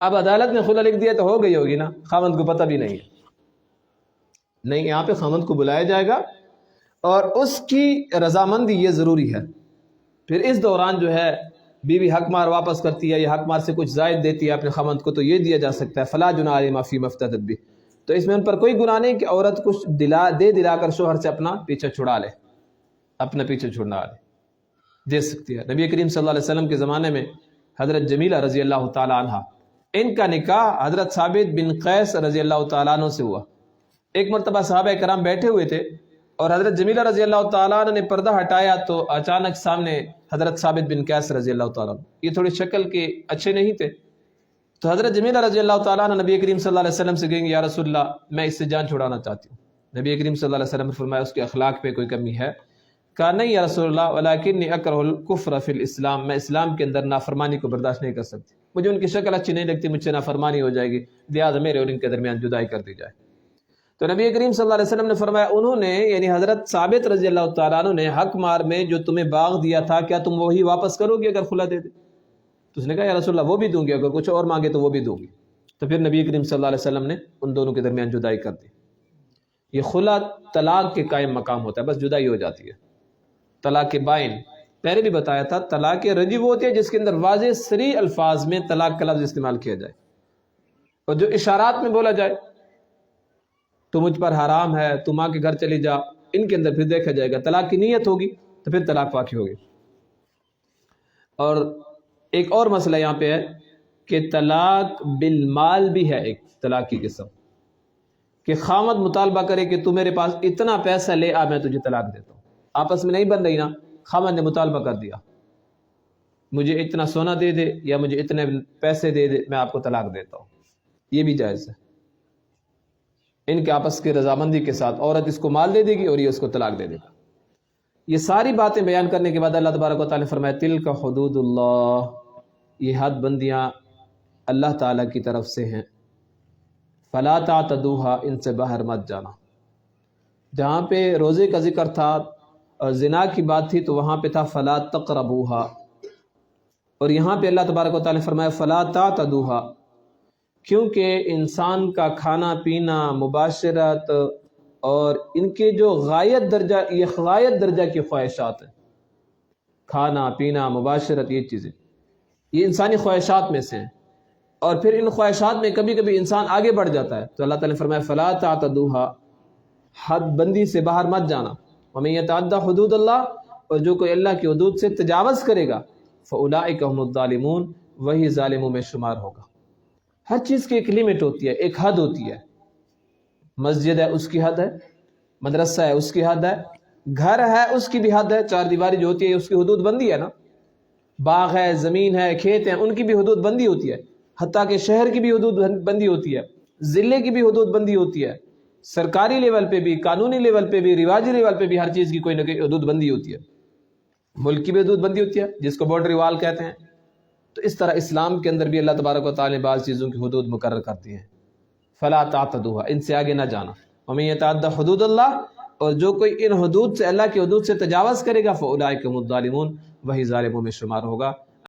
اب عدالت نے خلا لکھ دیا تو ہو گئی ہوگی نا، خاوند کو پتہ بھی نہیں ہے. نہیں، یہاں پہ خاوند کو بلایا جائے گا اور اس کی رضامندی یہ ضروری ہے. پھر اس دوران جو ہے بیوی حق مار واپس کرتی ہے یا حق مار سے کچھ زائد دیتی ہے اپنے خاوند کو تو یہ دیا جا سکتا ہے. فلا جناح علیہما فیما افتدت بہ، تو اس میں ان پر کوئی گناہ نہیں کہ عورت کچھ دلا کر شوہر سے اپنا پیچھے چھڑا لے، اپنا پیچھے چھڑا لے، دے سکتی ہے. نبی کریم صلی اللہ علیہ وسلم کے زمانے میں حضرت جمیلہ رضی اللہ تعالی عنہ، ان کا نکاح حضرت ثابت بن قیس رضی اللہ تعالیٰ عنہ سے ہوا. ایک مرتبہ صحابہ کرام بیٹھے ہوئے تھے اور حضرت جمیلہ رضی اللہ تعالیٰ عنہ نے پردہ ہٹایا تو اچانک سامنے حضرت ثابت بن قیس رضی اللہ تعالیٰ عنہ، یہ تھوڑی شکل کے اچھے نہیں تھے. تو حضرت جمیلہ رضی اللہ تعالیٰ عنہ نبی کریم صلی اللہ علیہ وسلم سے کہیں گے یا رسول اللہ میں اس سے جان چھڑانا چاہتی ہوں. نبی کریم صلی اللہ علیہ وسلم نے فرمایا اس کے اخلاق پہ کوئی کمی ہے؟ کہا نہیں یا رسول اللہ ولکنی اکرہ الکفر فی الاسلام، میں اسلام کے اندر نافرمانی کو برداشت نہیں کر سکتی، مجھے ان کی شکل اچھی نہیں لگتی، مجھ سے نافرمانی ہو جائے گی، لہٰذا میرے اور ان کے درمیان جدائی کر دی جائے. تو نبی کریم صلی اللہ علیہ وسلم نے فرمایا انہوں نے یعنی حضرت ثابت رضی اللہ تعالیٰ عنہ نے حق مار میں جو تمہیں باغ دیا تھا کیا تم وہی واپس کرو گے اگر خلا دے دے؟ تو اس نے کہا یا رسول اللہ وہ بھی دوں گی، اگر کچھ اور مانگے تو وہ بھی دوں گی. تو پھر نبی کریم صلی اللہ علیہ وسلم نے ان دونوں کے درمیان جدائی کر دی. یہ خلا طلاق کے قائم مقام ہوتا ہے، بس جدائی ہو جاتی ہے. طلاق بائن پہلے بھی بتایا تھا، طلاق رجعی وہ ہوتی ہے جس کے اندر واضح صریح الفاظ میں طلاق کا لفظ استعمال کیا جائے اور جو اشارات میں بولا جائے تو مجھ پر حرام ہے، تو ماں کے گھر چلی جا، ان کے اندر پھر دیکھا جائے گا. طلاق کی نیت ہوگی تو پھر طلاق واقع ہوگی. اور ایک اور مسئلہ یہاں پہ ہے کہ طلاق بالمال بھی ہے ایک طلاق کی قسم، کہ خاوند مطالبہ کرے کہ تو میرے پاس اتنا پیسہ لے آ میں تجھے طلاق دیتا ہوں. آپس میں نہیں بن رہی نا، خاوند نے مطالبہ کر دیا مجھے اتنا سونا دے دے یا مجھے اتنے پیسے دے دے میں آپ کو طلاق دیتا ہوں، یہ بھی جائز ہے. ان کے آپس کی رضامندی کے ساتھ عورت اس کو مال دے دے گی اور یہ اس کو طلاق دے دے گا. یہ ساری باتیں بیان کرنے کے بعد اللہ تبارک و تعالیٰ نے فرمایا تلک حدود اللہ، یہ حد بندیاں اللہ تعالیٰ کی طرف سے ہیں. فلا تعتدوها، ان سے باہر مت جانا. جہاں پہ روزے کا ذکر تھا اور زنا کی بات تھی تو وہاں پہ تھا فلا تقربوها، اور یہاں پہ اللہ تبارک و تعالیٰ نے فرمایا فلا تعتدوها، کیونکہ انسان کا کھانا پینا، مباشرت اور ان کے جو غایت درجہ، یہ غایت درجہ کی خواہشات ہیں، کھانا پینا مباشرت، یہ چیزیں یہ انسانی خواہشات میں سے ہیں. اور پھر ان خواہشات میں کبھی کبھی انسان آگے بڑھ جاتا ہے تو اللہ تعالیٰ نے فرمایا فلا تعتدوها، حد بندی سے باہر مت جانا. ومن یتعدی حدود اللہ، اور جو کوئی اللہ کی حدود سے تجاوز کرے گا فاولئک هم الظالمون، وہی ظالموں میں شمار ہوگا. ہر چیز کی ایک لیمٹ ہوتی ہے، ایک حد ہوتی ہے. مسجد ہے اس کی حد ہے، مدرسہ ہے اس کی حد ہے، گھر ہے اس کی بھی حد ہے. چار دیواری جو ہوتی ہے اس کی حدود بندی ہے نا. باغ ہے، زمین ہے، کھیت ہیں، ان کی بھی حدود بندی ہوتی ہے. حتیٰ کہ شہر کی بھی حدود بندی ہوتی ہے، ضلع کی بھی حدود بندی ہوتی ہے. سرکاری لیول پہ بھی، قانونی لیول پہ بھی، رواجی لیول پہ بھی ہر چیز کی کوئی نہ کوئی حدود بندی ہوتی ہے. ملک کی بھی حدود بندی ہوتی ہے جس کو باؤنڈری وال کہتے ہیں. تو اس طرح اسلام کے اندر بھی اللہ تبارک و تعالیٰ نے بعض چیزوں کی حدود مقرر کرتی ہیں. فلا تعتدوها، ان سے آگے نہ جانا. ومن یتعدی حدود اللہ، اور جو کوئی ان حدود سے، اللہ کی حدود سے تجاوز کرے گا فاولئک هم الظالمون، وہی ظالموں میں شمار ہوگا.